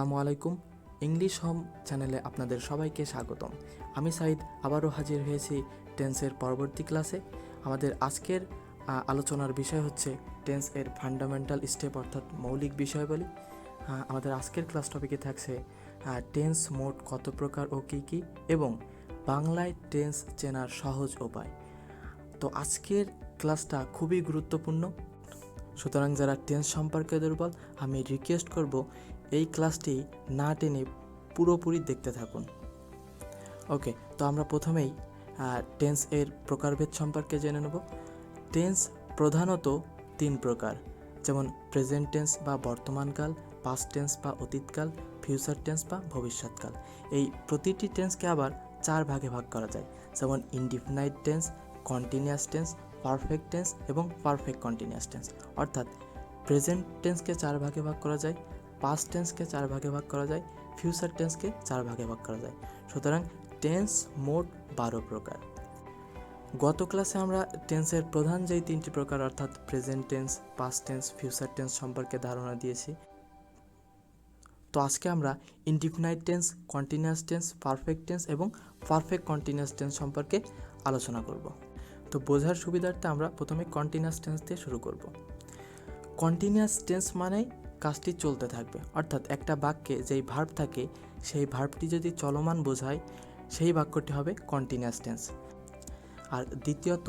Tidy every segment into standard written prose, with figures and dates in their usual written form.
আসসালামু আলাইকুম। English home চ্যানেলে আপনাদের সবাইকে স্বাগতম। আমি সাইদ আবারও হাজির হয়েছি টেন্সের পরবর্তী ক্লাসে। আমাদের আজকের আলোচনার বিষয় হচ্ছে টেন্স এর ফান্ডামেন্টাল স্টেপ অর্থাৎ মৌলিক বিষয়াবলী। আমাদের আজকের ক্লাস টপিকে থাকছে টেন্স মোট কত প্রকার ও কী কী এবং বাংলায় টেন্স চেনার সহজ উপায়। তো আজকের ক্লাসটা খুবই গুরুত্বপূর্ণ, সুতরাং যারা টেন্স সম্পর্কে দুর্বল আমি রিকোয়েস্ট করব এই ক্লাসটি না টেনে পুরোপুরি দেখতে থাকুন। ওকে, তো আমরা প্রথমেই টেন্স এর প্রকারভেদ সম্পর্কে জেনে নেব। টেন্স প্রধানত 3 প্রকার, যেমন প্রেজেন্ট টেন্স বা বর্তমানকাল, পাস্ট টেন্স বা অতীতকাল, ফিউচার টেন্স বা ভবিষ্যৎকাল। এই প্রতিটি টেন্সকে আবার 4 ভাগে ভাগ করা যায়, যেমন indefinite tense, continuous tense, perfect tense এবং পারফেক্ট কন্টিনিউয়াস টেন্স। অর্থাৎ প্রেজেন্ট টেন্সকে 4 ভাগে ভাগ করা যায়, পাস্ট টেন্সকে 4 ভাগে ভাগ করা যায়, ফিউচার টেন্সকে 4 ভাগে ভাগ করা যায়। সুতরাং টেন্স মোট 12 প্রকার। গত ক্লাসে আমরা টেন্সের প্রধান যেই 3টি প্রকার অর্থাৎ present tense, past tense, future tense সম্পর্কে ধারণা দিয়েছি। তো আজকে আমরা indefinite tense, continuous tense, perfect tense এবং পারফেক্ট কন্টিনিউয়াস টেন্স সম্পর্কে আলোচনা করব। তো বোঝার সুবিধার্থে আমরা প্রথমে কন্টিনিউয়াস টেন্স দিয়ে শুরু করব। কন্টিনিউয়াস টেন্স মানে কাজটি চলতে থাকবে, অর্থাৎ একটা বাক্যে যেই ভার্ব থাকে সেই ভার্বটি যদি চলমান বোঝায় সেই বাক্যটি হবে কন্টিনিউয়াস টেন্স। আর দ্বিতীয়ত,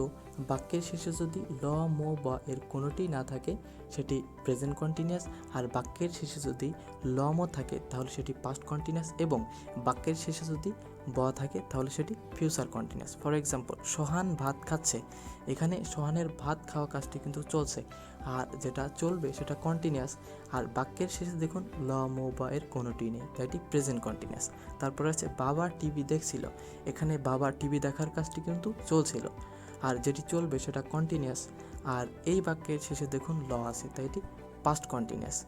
বাক্যের শেষে যদি ল, ম, বা এর কোনোটি না থাকে সেটি প্রেজেন্ট কন্টিনিউয়াস, আর বাক্যের শেষে যদি ল, ম থাকে তাহলে সেটি পাস্ট কন্টিনিউয়াস, এবং বাক্যের শেষে যদি ব থাকে তাহলে সেটি ফিউচার কন্টিনিউয়াস। ফর এক্সাম্পল, সোহান ভাত খাচ্ছে, এখানে সোহানের ভাত খাওয়া কাজটি কিন্তু চলছে, আর যেটা চলবে সেটা কন্টিনিউয়াস। আর বাক্যের শেষে দেখুন ল, ম, বা এর কোনোটি নেই, তাই এটি প্রেজেন্ট কন্টিনিউয়াস। তারপরে আছে বাবা টিভি দেখছিল, এখানে বাবা টিভি দেখার কাজটি কিন্তু চলছিল, আর যেটি চলবে সেটা কন্টিনিউয়াস। আর এই বাক্যের শেষে দেখুন ল আছে, তাই এটি পাস্ট কন্টিনিউয়াস।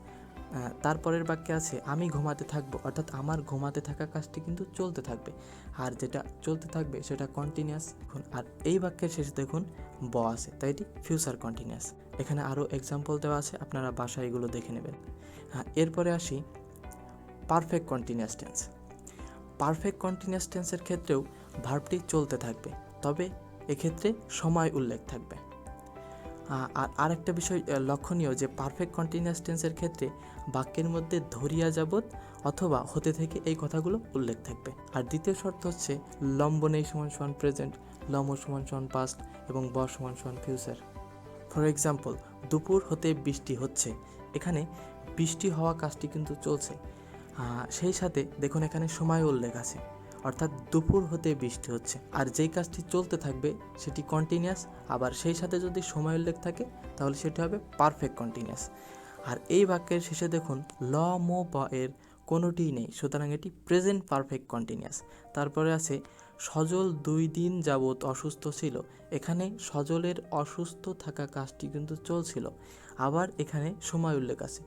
তারপরের বাক্যে আছে আমি ঘুমাতে থাকবো, অর্থাৎ আমার ঘুমাতে থাকা কাজটি কিন্তু চলতে থাকবে, আর যেটা চলতে থাকবে সেটা কন্টিনিউয়াস। আর এই বাক্যের শেষে দেখুন ব আছে, তাই এটি ফিউচার কন্টিনিউয়াস। এখানে আরও এক্সাম্পল দেওয়া আছে, আপনারা বাসায় এগুলো দেখে নেবেন। এরপরে আসি perfect continuous tense. Perfect continuous টেন্সের ক্ষেত্রেও ভার্বটি চলতে থাকবে, তবে এক্ষেত্রে সময় উল্লেখ থাকবে। আর আরেকটা বিষয় লক্ষণীয় যে পারফেক্ট কন্টিনিউয়াস টেন্সের ক্ষেত্রে বাক্যের মধ্যে ধরিয়া যাবৎ অথবা হতে থেকে এই কথাগুলো উল্লেখ থাকবে। আর দ্বিতীয় শর্ত হচ্ছে লম্ব নেই সমান সমান প্রেজেন্ট, লম সমান সমান পাস্ট এবং ব সমান সমান ফিউচার। ফর এক্সাম্পল, দুপুর হতে বৃষ্টি হচ্ছে, এখানে বৃষ্টি হওয়া কাজটি কিন্তু চলছে, সেই সাথে দেখুন এখানে সময় উল্লেখ আছে, অর্থাৎ দুপুর হতে বৃষ্টি হচ্ছে। আর যেই কাজটি চলতে থাকবে সেটি কন্টিনিউয়াস, আবার সেই সাথে যদি সময় উল্লেখ থাকে তাহলে সেটি হবে পারফেক্ট কন্টিনিউয়াস। আর এই বাক্যের শেষে দেখুন ল, ম, বা এর কোনোটিই নেই, সুতরাং এটি প্রেজেন্ট পারফেক্ট কন্টিনিউয়াস। তারপরে আছে সজল 2 দিন যাবৎ অসুস্থ ছিল, এখানে সজলের অসুস্থ থাকা কাজটি কিন্তু চলছিল, আবার এখানে সময় উল্লেখ আছে,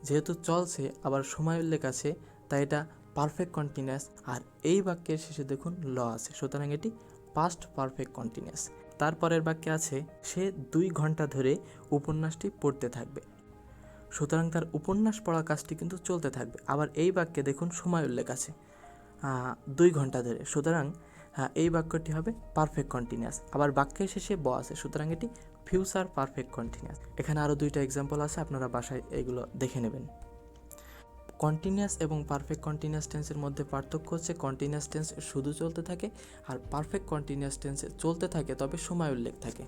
যেহেতু চলছে আবার সময় উল্লেখ আছে তাই এটা পারফেক্ট কন্টিনিউয়াস। আর এই বাক্যের শেষে দেখুন ল আছে, সুতরাং এটি পাস্ট পারফেক্ট কন্টিনিউয়াস। তারপরের বাক্যে আছে সে 2 ঘন্টা ধরে উপন্যাসটি পড়তে থাকবে, সুতরাং তার উপন্যাস পড়া কাজটি কিন্তু চলতে থাকবে, আবার এই বাক্যে দেখুন সময় উল্লেখ আছে 2 ঘন্টা ধরে, সুতরাং এই বাক্যটি হবে পারফেক্ট কন্টিনিউয়াস। আবার বাক্যের শেষে ব আছে, সুতরাং এটি ফিউচার পারফেক্ট কন্টিনিউয়াস। এখানে আরও 2টা এক্সাম্পল আছে, আপনারা বাসায় এগুলো দেখে নেবেন। কন্টিনিউয়াস এবং পারফেক্ট কন্টিনিউয়াস টেন্সের মধ্যে পার্থক্য হচ্ছে কন্টিনিউয়াস টেন্স শুধু চলতে থাকে, আর পারফেক্ট কন্টিনিউয়াস টেন্সে চলতে থাকে তবে সময় উল্লেখ থাকে।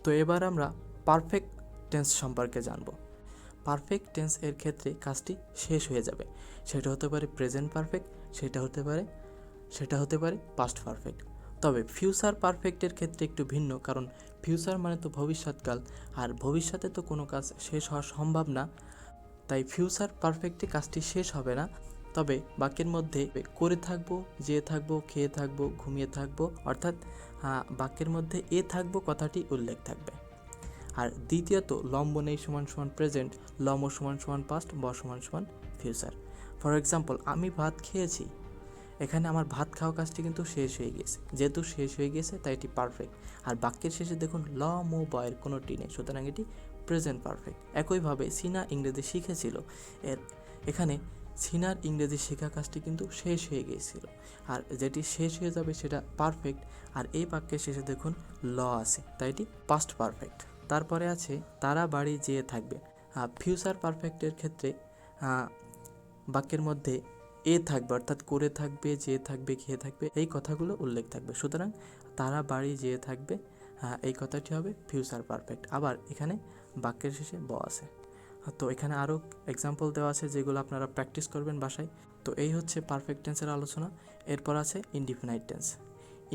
তো এবার আমরা পারফেক্ট টেন্স সম্পর্কে জানব। পারফেক্ট টেন্স এর ক্ষেত্রে কাজটি শেষ হয়ে যাবে, সেটা হতে পারে প্রেজেন্ট পারফেক্ট, সেটা হতে পারে পাস্ট পারফেক্ট। তবে ফিউচার পারফেক্টের ক্ষেত্রে একটু ভিন্ন, কারণ ফিউচার মানে তো ভবিষ্যৎকাল, আর ভবিষ্যতে তো কোনো কাজ শেষ হওয়া সম্ভব না, তাই ফিউচার পারফেক্টে কাজটি শেষ হবে না, তবে বাক্যের মধ্যে করে থাকবো, যেয়ে থাকবো, খেয়ে থাকবো, ঘুমিয়ে থাকবো, অর্থাৎ বাক্যের মধ্যে এ থাকবো কথাটি উল্লেখ থাকবে। আর দ্বিতীয়ত, লম্ব নেই সমান সমান প্রেজেন্ট, লম সমান সমান পাস্ট, ব সমান সমান ফিউচার। ফর এক্সাম্পল, আমি ভাত খেয়েছি, এখানে আমার ভাত খাওয়া কাজটি কিন্তু শেষ হয়ে গেছে, যেহেতু শেষ হয়ে গেছে তাই এটি পারফেক্ট। আর বাক্যের শেষে দেখুন ল, ম, বা এর কোনোটি নেই, সুতরাং এটি প্রেজেন্ট পারফেক্ট। একইভাবে সিনা ইংরেজি শিখেছিল, এখানে সিনার ইংরেজি শেখা কাজটি কিন্তু শেষ হয়ে গিয়েছিল, আর যেটি শেষ হয়ে যাবে সেটা পারফেক্ট। আর এই বাক্যের শেষে দেখুন ল আছে, তাই এটি পাস্ট পারফেক্ট। তারপরে আছে তারা বাড়ি যেয়ে থাকবে। ফিউচার পারফেক্টের ক্ষেত্রে বাক্যের মধ্যে এ থাকবে, অর্থাৎ করে থাকবে, যেয়ে থাকবে, খেয়ে থাকবে, এই কথাগুলো উল্লেখ থাকবে। সুতরাং তারা বাড়ি যেয়ে থাকবে, এই কথাটি হবে ফিউচার পারফেক্ট। আবার এখানে বাক্যের শেষে ব আছে। তো এখানে আরও এক্সাম্পল দেওয়া আছে যেগুলো আপনারা প্র্যাকটিস করবেন বাসায়। তো এই হচ্ছে পারফেক্ট টেন্সের আলোচনা। এরপর আছে ইনডিফিনাইট টেন্স।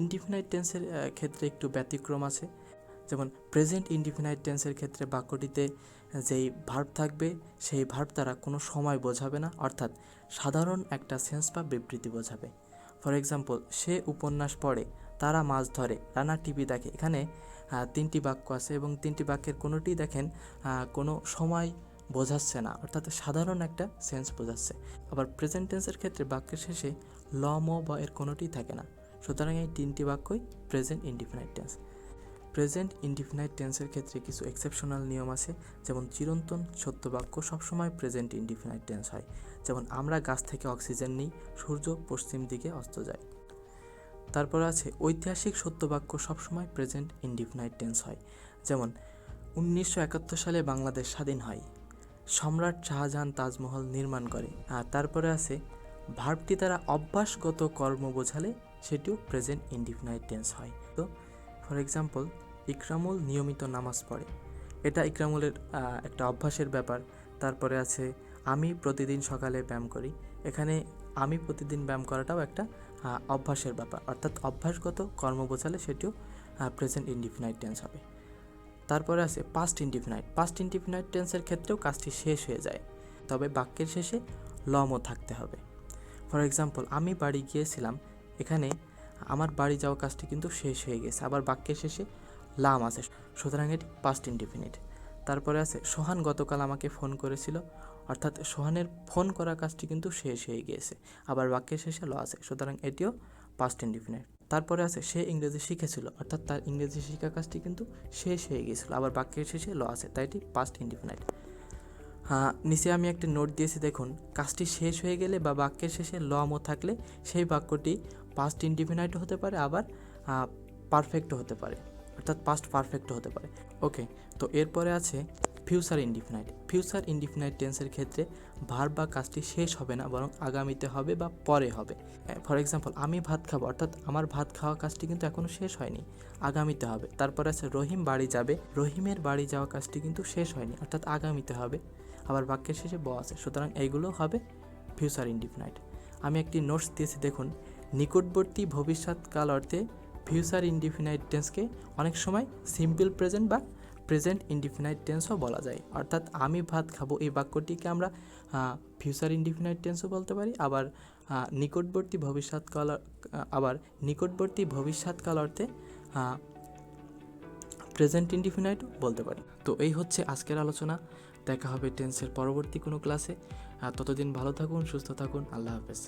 ইনডিফিনাইট টেন্সের ক্ষেত্রে একটু ব্যতিক্রম আছে। যেমন প্রেজেন্ট ইনডিফিনাইট টেন্সের ক্ষেত্রে বাক্যটিতে যেই ভার্ব থাকবে সেই ভার্ব দ্বারা কোনো সময় বোঝাবে না, অর্থাৎ সাধারণ একটা সেন্স বা বিবৃতি বোঝাবে। ফর এক্সাম্পল, সে উপন্যাস পড়ে, তারা মাছ ধরে, রানা টিভি দেখে। এখানে 3টি বাক্য আছে এবং 3টি বাক্যের কোনোটি দেখেন কোনো সময় বোঝাচ্ছে না, অর্থাৎ সাধারণ একটা সেন্স বোঝাচ্ছে। আবার প্রেজেন্ট টেন্সের ক্ষেত্রে বাক্যের শেষে ল, ম বা এর কোনোটিই থাকে না। সুতরাং এই 3টি বাক্যই present indefinite tense. Present indefinite টেন্সের ক্ষেত্রে কিছু এক্সেপশনাল নিয়ম আছে, যেমন চিরন্তন সত্য বাক্য সবসময় প্রেজেন্ট ইনডিফিনাইট টেন্স হয়। যেমন আমরা গাছ থেকে অক্সিজেন নিই, সূর্য পশ্চিম দিকে অস্ত যায়। তারপর আছে ঐতিহাসিক সত্য বাক্য সবসময় প্রেজেন্ট ইনডিফিনাইট টেন্স হয়। যেমন 1971 সালে বাংলাদেশ স্বাধীন হয়, সম্রাট শাহজাহান তাজমহল নির্মাণ করে। আর তারপরে আছে ভার্বটি দ্বারা অভ্যাসগত কর্ম বোঝালে সেটিও প্রেজেন্ট ইনডিফিনাইট টেন্স হয়। তো ফর এক্সাম্পল, ইকরামুল নিয়মিত নামাজ পড়ে, এটা ইকরামুলের একটা অভ্যাসের ব্যাপার। তারপরে আছে আমি প্রতিদিন সকালে ব্যায়াম করি, এখানে আমি প্রতিদিন ব্যায়াম করাটাও একটা অভ্যাসের ব্যাপার, অর্থাৎ অভ্যাসগত কর্ম বোঝালে সেটিও প্রেজেন্ট ইনডিফিনাইট টেন্স হবে। তারপরে আছে পাস্ট ইনডিফিনাইট। পাস্ট ইনডিফিনাইট টেন্সের ক্ষেত্রেও কাজটি শেষ হয়ে যায়, তবে বাক্যের শেষে লমও থাকতে হবে। ফর এক্সাম্পল, আমি বাড়ি গিয়েছিলাম, এখানে আমার বাড়ি যাওয়া কাজটি কিন্তু শেষ হয়ে গেছে, আবার বাক্যের শেষে লাম আছে, সুতরাং এটি পাস্ট ইনডিফিনিট। তারপরে আছে সোহান গতকাল আমাকে ফোন করেছিল, অর্থাৎ সোহানের ফোন করা কাজটি কিন্তু শেষ হয়ে গিয়েছে, আবার বাক্যের শেষে ল আছে, সুতরাং এটিও পাস্ট ইনডিফিনিট। তারপরে আছে সে ইংরেজি শিখেছিল, অর্থাৎ তার ইংরেজি শিক্ষা কাজটি কিন্তু শেষ হয়ে গিয়েছিল, আবার বাক্যের শেষে ল আছে, তাই এটি পাস্ট ইনডিফিনিট। নিচে আমি একটা নোট দিয়েছি, দেখুন কাজটি শেষ হয়ে গেলে বা বাক্যের শেষে লমও থাকলে সেই বাক্যটি পাস্ট ইনডিফিনাইটও হতে পারে, আবার পারফেক্টও হতে পারে, অর্থাৎ পাস্ট পারফেক্টও হতে পারে। ওকে, তো এরপরে আছে ফিউচার ইনডিফিনাইট। ফিউচার ইনডিফিনাইট টেন্সের ক্ষেত্রে ভার্ব বা কাজটি শেষ হবে না, বরং আগামীতে হবে বা পরে হবে। ফর এক্সাম্পল, আমি ভাত খাবো, অর্থাৎ আমার ভাত খাওয়া কাজটি কিন্তু এখনও শেষ হয়নি, আগামীতে হবে। তারপরে আছে রহিম বাড়ি যাবে, রহিমের বাড়ি যাওয়া কাজটি কিন্তু শেষ হয়নি, অর্থাৎ আগামীতে হবে, আবার বাক্যের শেষে ব আছে, সুতরাং এইগুলো হবে ফিউচার ইনডিফিনাইট। আমি একটি নোটস দিয়েছি, দেখুন নিকটবর্তী ভবিষ্যৎকাল অর্থে ফিউচার ইনডিফিনাইট টেন্সকে অনেক সময় সিম্পল প্রেজেন্ট বা প্রেজেন্ট ইনডিফিনাইট টেন্সও বলা যায়, অর্থাৎ আমি ভাত খাবো এই বাক্যটিকে আমরা ফিউচার ইনডিফিনাইট টেন্সও বলতে পারি, আবার নিকটবর্তী ভবিষ্যৎকাল অর্থে প্রেজেন্ট ইনডিফিনাইটও বলতে পারি। তো এই হচ্ছে আজকের আলোচনা, দেখা হবে টেন্সের পরবর্তী কোনো ক্লাসে। ততদিন ভালো থাকুন, সুস্থ থাকুন, আল্লাহ হাফেজ।